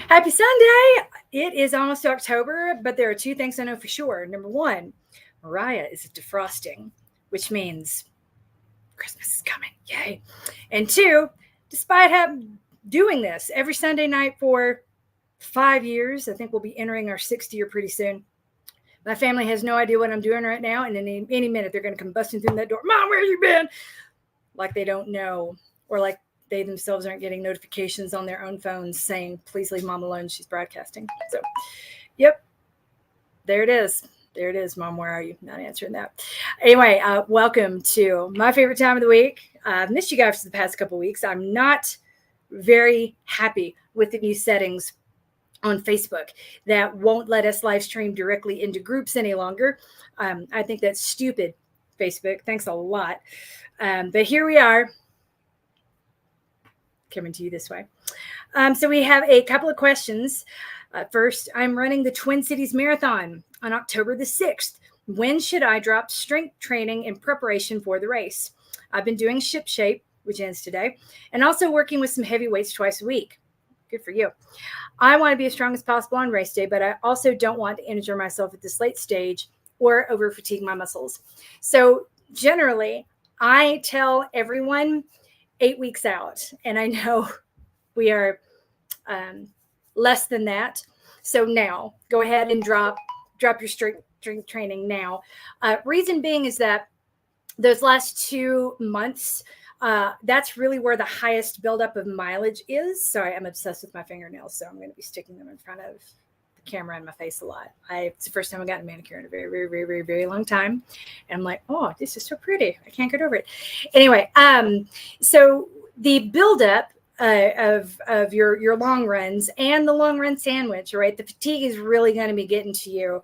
Happy Sunday. It is almost October, but there are two things I know for sure. Number one, Mariah is defrosting, which means Christmas is coming. Yay. And two, despite doing this every Sunday night for 5 years, I think we'll be entering our 6th year pretty soon. My family has no idea what I'm doing right now, and in any minute they're going to come busting through that door. Mom, where you been? Like they don't know, or like they themselves aren't getting notifications on their own phones saying, please leave mom alone. She's broadcasting. So, yep, there it is. There it is, Mom. Where are you? Not answering that. Anyway, welcome to my favorite time of the week. I've missed you guys for the past couple of weeks. I'm not very happy with the new settings on Facebook that won't let us live stream directly into groups any longer. I think that's stupid, Facebook. Thanks a lot. But here we are, coming to you this way. So we have a couple of questions. First, I'm running the Twin Cities Marathon on October the 6th. When should I drop strength training in preparation for the race? I've been doing ship shape, which ends today, and also working with some heavy weights twice a week. Good for you. I want to be as strong as possible on race day, but I also don't want to injure myself at this late stage or over fatigue my muscles. So generally, I tell everyone 8 weeks out, and I know we are less than that. So now go ahead and drop your strength training now. Reason being is that those last 2 months, that's really where the highest buildup of mileage is. Sorry, I'm obsessed with my fingernails, so I'm going to be sticking them in front of the camera in my face a lot. It's the first time I got a manicure in a very, very, very, very, very long time. And I'm like, oh, this is so pretty. I can't get over it. Anyway, so the buildup of your long runs and the long run sandwich, right? The fatigue is really going to be getting to you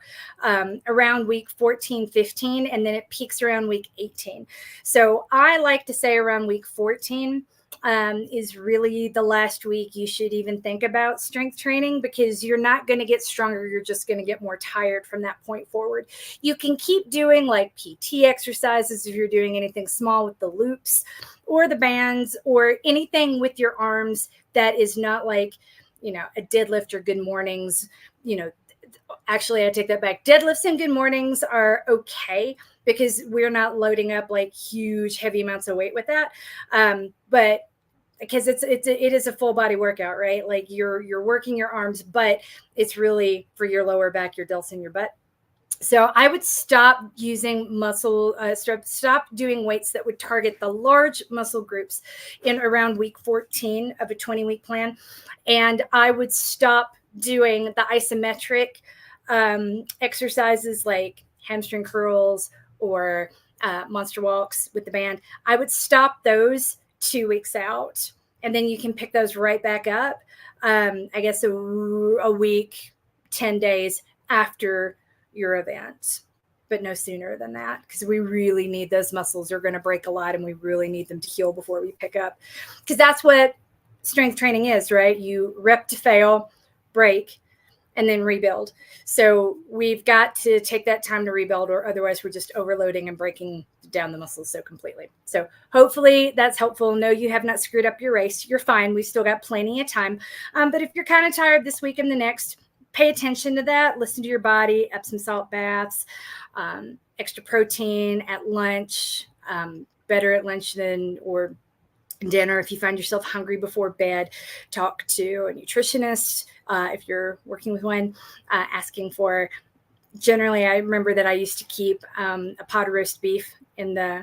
around week 14, 15, and then it peaks around week 18. So I like to say around week 14 is really the last week you should even think about strength training, because you're not going to get stronger. You're just going to get more tired from that point forward. You can keep doing like PT exercises if you're doing anything small with the loops or the bands or anything with your arms that is not like, a deadlift or good mornings. Actually, I take that back. Deadlifts and good mornings are okay because we're not loading up like huge, heavy amounts of weight with that. But because it is a full body workout, right? Like you're working your arms, but it's really for your lower back, your delts, and your butt. So I would stop using stop doing weights that would target the large muscle groups in around week 14 of a 20-week plan. And I would stop doing the isometric exercises like hamstring curls or monster walks with the band. I would stop those 2 weeks out, and then you can pick those right back up. I guess a week, 10 days after your event, but no sooner than that, because we really need those muscles. They're going to break a lot, and we really need them to heal before we pick up, because that's what strength training is, right? You rep to fail, break, and then rebuild. So we've got to take that time to rebuild, or otherwise we're just overloading and breaking down the muscles so completely. So hopefully that's helpful. No, you have not screwed up your race. You're fine. We still got plenty of time. But if you're kind of tired this week and the next, pay attention to that. Listen to your body. Epsom salt baths, extra protein at lunch, better at lunch than or dinner. If you find yourself hungry before bed, talk to a nutritionist. If you're working with one, asking for, generally, I remember that I used to keep a pot of roast beef in the,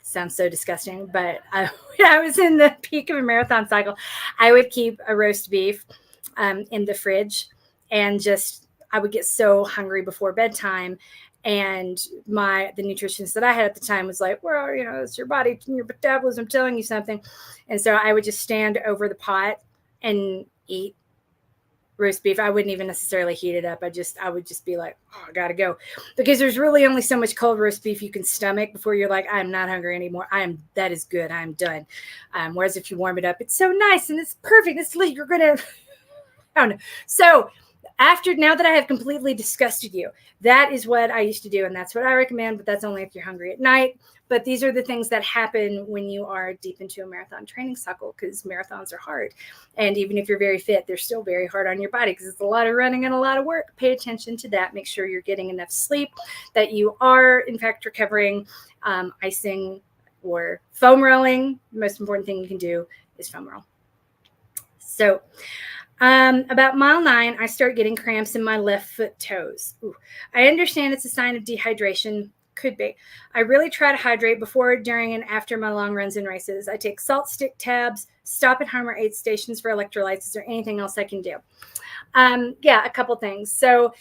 sounds so disgusting, but when I was in the peak of a marathon cycle, I would keep a roast beef in the fridge, and I would get so hungry before bedtime. And the nutritionist that I had at the time was like, well, it's your body, your metabolism telling you something. And so I would just stand over the pot and eat roast beef. I wouldn't even necessarily heat it up. I would just be like, oh, I gotta go, because there's really only so much cold roast beef you can stomach before you're like, I'm not hungry anymore. That is good. I'm done. Whereas if you warm it up, it's so nice and it's perfect. You're gonna, I don't know. So now that I have completely disgusted you, that is what I used to do. And that's what I recommend, but that's only if you're hungry at night. But these are the things that happen when you are deep into a marathon training cycle, because marathons are hard. And even if you're very fit, they're still very hard on your body because it's a lot of running and a lot of work. Pay attention to that. Make sure you're getting enough sleep, that you are, in fact, recovering. Icing or foam rolling. The most important thing you can do is foam roll. So about mile 9, I start getting cramps in my left foot toes. Ooh. I understand it's a sign of dehydration. Could be. I really try to hydrate before, during, and after my long runs and races. I take salt stick tabs, stop at home or aid stations for electrolytes. Is there anything else I can do? Yeah, a couple things. So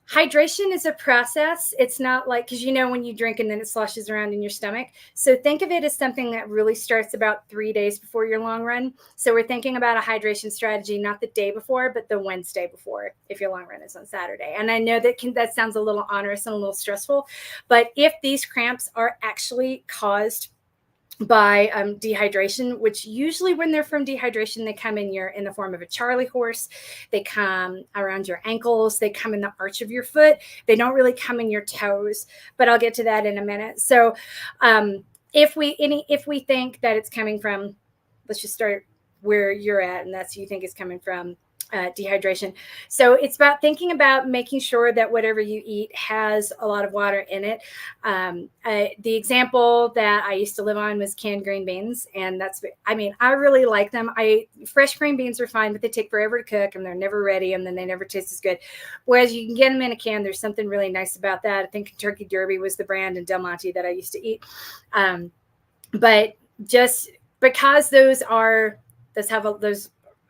hydration is a process. It's not like, because when you drink and then it sloshes around in your stomach. So think of it as something that really starts about 3 days before your long run. So we're thinking about a hydration strategy, not the day before, but the Wednesday before, if your long run is on Saturday. And I know that sounds a little onerous and a little stressful, but if these cramps are actually caused by dehydration, which usually when they're from dehydration, they come in the form of a Charlie horse. They come around your ankles. They come in the arch of your foot. They don't really come in your toes, but I'll get to that in a minute. So if we think that it's coming from, let's just start where you're at, and that's you think it's coming from dehydration. So it's about thinking about making sure that whatever you eat has a lot of water in it. The example that I used to live on was canned green beans. And I really like them. Fresh green beans are fine, but they take forever to cook and they're never ready. And then they never taste as good. Whereas you can get them in a can. There's something really nice about that. I think Kentucky Derby was the brand, and Del Monte that I used to eat. But just because those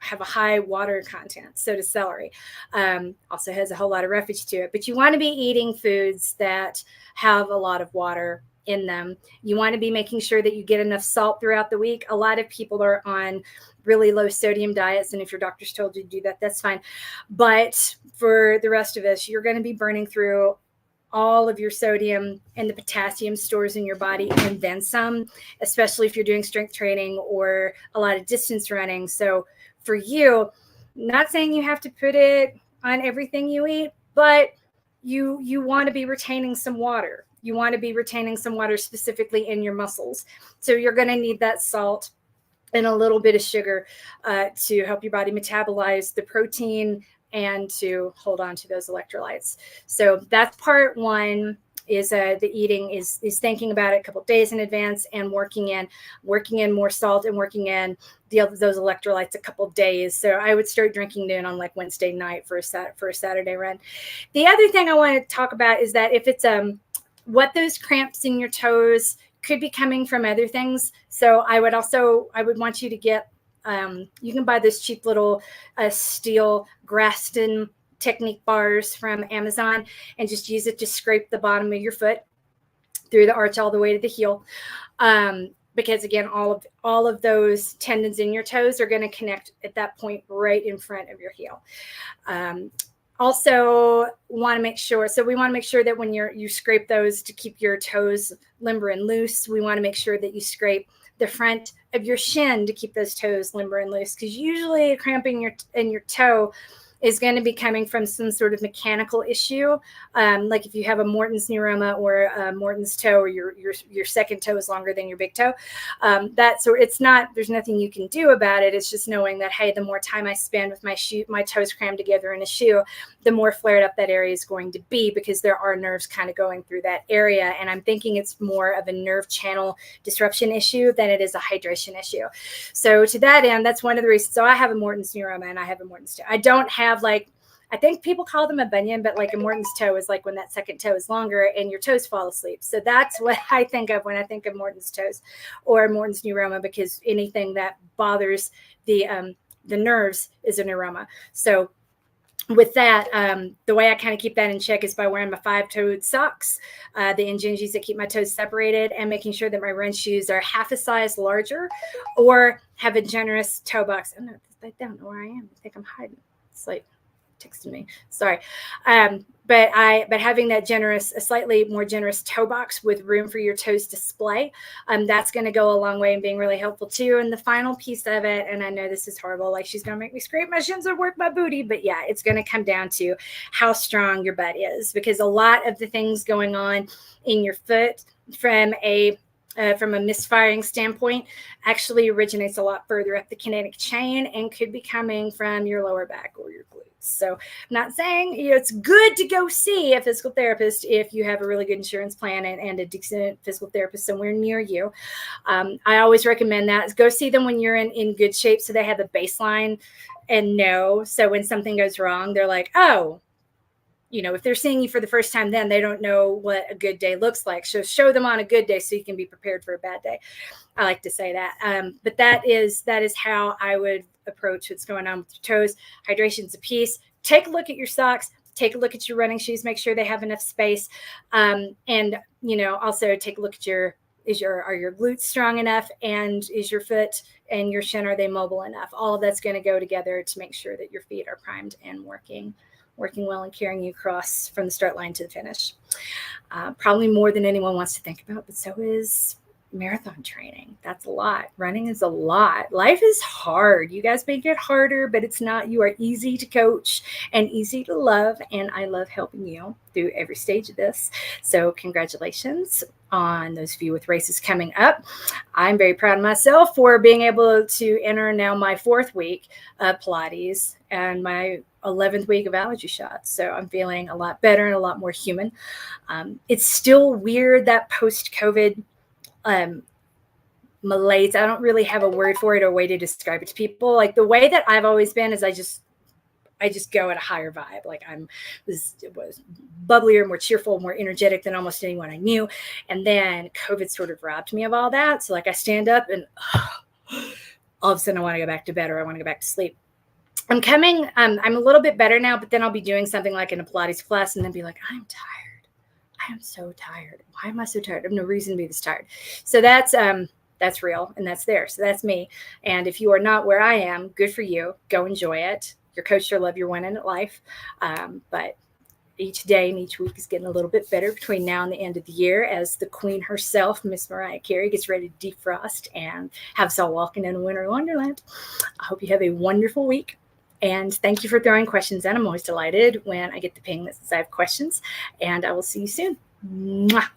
have a high water content. So does celery. Also has a whole lot of refuge to it. But you want to be eating foods that have a lot of water in them. You want to be making sure that you get enough salt throughout the week. A lot of people are on really low sodium diets. And if your doctor's told you to do that, that's fine. But for the rest of us, you're going to be burning through all of your sodium and the potassium stores in your body and then some, especially if you're doing strength training or a lot of distance running. So for you, not saying you have to put it on everything you eat, but you want to be retaining some water. You want to be retaining some water specifically in your muscles. So you're going to need that salt and a little bit of sugar to help your body metabolize the protein and to hold on to those electrolytes. So that's part 1. Is the eating is thinking about it a couple of days in advance and working in more salt and working in those electrolytes a couple of days. So I would start drinking noon on like Wednesday night for a Saturday run. The other thing I want to talk about is that if it's what those cramps in your toes could be coming from other things. So I would want you to get you can buy this cheap little steel Graston Technique bars from Amazon and just use it to scrape the bottom of your foot through the arch all the way to the heel. Because again, all of those tendons in your toes are going to connect at that point right in front of your heel. Also want to make sure, so we want to make sure that when you scrape those to keep your toes limber and loose, we want to make sure that you scrape the front of your shin to keep those toes limber and loose, because usually cramping in your toe is going to be coming from some sort of mechanical issue. Like if you have a Morton's neuroma or a Morton's toe, or your second toe is longer than your big toe. There's nothing you can do about it. It's just knowing that, hey, the more time I spend with my toes crammed together in a shoe, the more flared up that area is going to be, because there are nerves kind of going through that area. And I'm thinking it's more of a nerve channel disruption issue than it is a hydration issue. So to that end, that's one of the reasons. So I have a Morton's neuroma and I have a Morton's toe. I don't have I think people call them a bunion, but like a Morton's toe is like when that second toe is longer and your toes fall asleep. So that's what I think of when I think of Morton's toes or Morton's neuroma, because anything that bothers the nerves is a neuroma. So with that, the way I kind of keep that in check is by wearing my 5-toed socks, the Injinjis that keep my toes separated, and making sure that my run shoes are half a size larger or have a generous toe box. I don't know where I am. I think I'm hiding. It's like texted me. Sorry. But having that a slightly more generous toe box with room for your toes to splay, that's going to go a long way in being really helpful too. And the final piece of it, and I know this is horrible, like she's going to make me scrape my shins and work my booty, but yeah, it's going to come down to how strong your butt is, because a lot of the things going on in your foot from a misfiring standpoint actually originates a lot further up the kinetic chain and could be coming from your lower back or your glutes. So I'm not saying it's good to go see a physical therapist if you have a really good insurance plan and a decent physical therapist somewhere near you. I always recommend that. Go see them when you're in good shape, so they have a baseline and know. So when something goes wrong, they're like, oh, if they're seeing you for the first time, then they don't know what a good day looks like. So show them on a good day so you can be prepared for a bad day. I like to say that. But that is how I would approach what's going on with your toes. Hydration's a piece. Take a look at your socks. Take a look at your running shoes. Make sure they have enough space. And also take a look at are your glutes strong enough, and is your foot and your shin, are they mobile enough? All of that's going to go together to make sure that your feet are primed and working well and carrying you across from the start line to the finish. Probably more than anyone wants to think about, but so is marathon training. That's a lot. Running is a lot. Life is hard. You guys make it harder, but it's not. You are easy to coach and easy to love, and I love helping you through every stage of this. So congratulations on those of you with races coming up. I'm very proud of myself for being able to enter now my 4th week of Pilates and my 11th week of allergy shots. So I'm feeling a lot better and a lot more human. It's still weird, that post-COVID malaise. I don't really have a word for it or a way to describe it to people. Like the way that I've always been is I just go at a higher vibe. Like was bubblier, more cheerful, more energetic than almost anyone I knew. And then COVID sort of robbed me of all that. So like I stand up and all of a sudden I want to go back to bed, or I want to go back to sleep. I'm a little bit better now, but then I'll be doing something like in a Pilates class and then be like, I'm tired. I am so tired. Why am I so tired? I have no reason to be this tired. So that's real, and that's there. So that's me. And if you are not where I am, good for you. Go enjoy it. Your coach your love, you're winning at life. But each day and each week is getting a little bit better between now and the end of the year, as the queen herself, Miss Mariah Carey, gets ready to defrost and have us all walking in a winter wonderland. I hope you have a wonderful week. And thank you for throwing questions in. I'm always delighted when I get the ping that says I have questions. And I will see you soon. Mwah.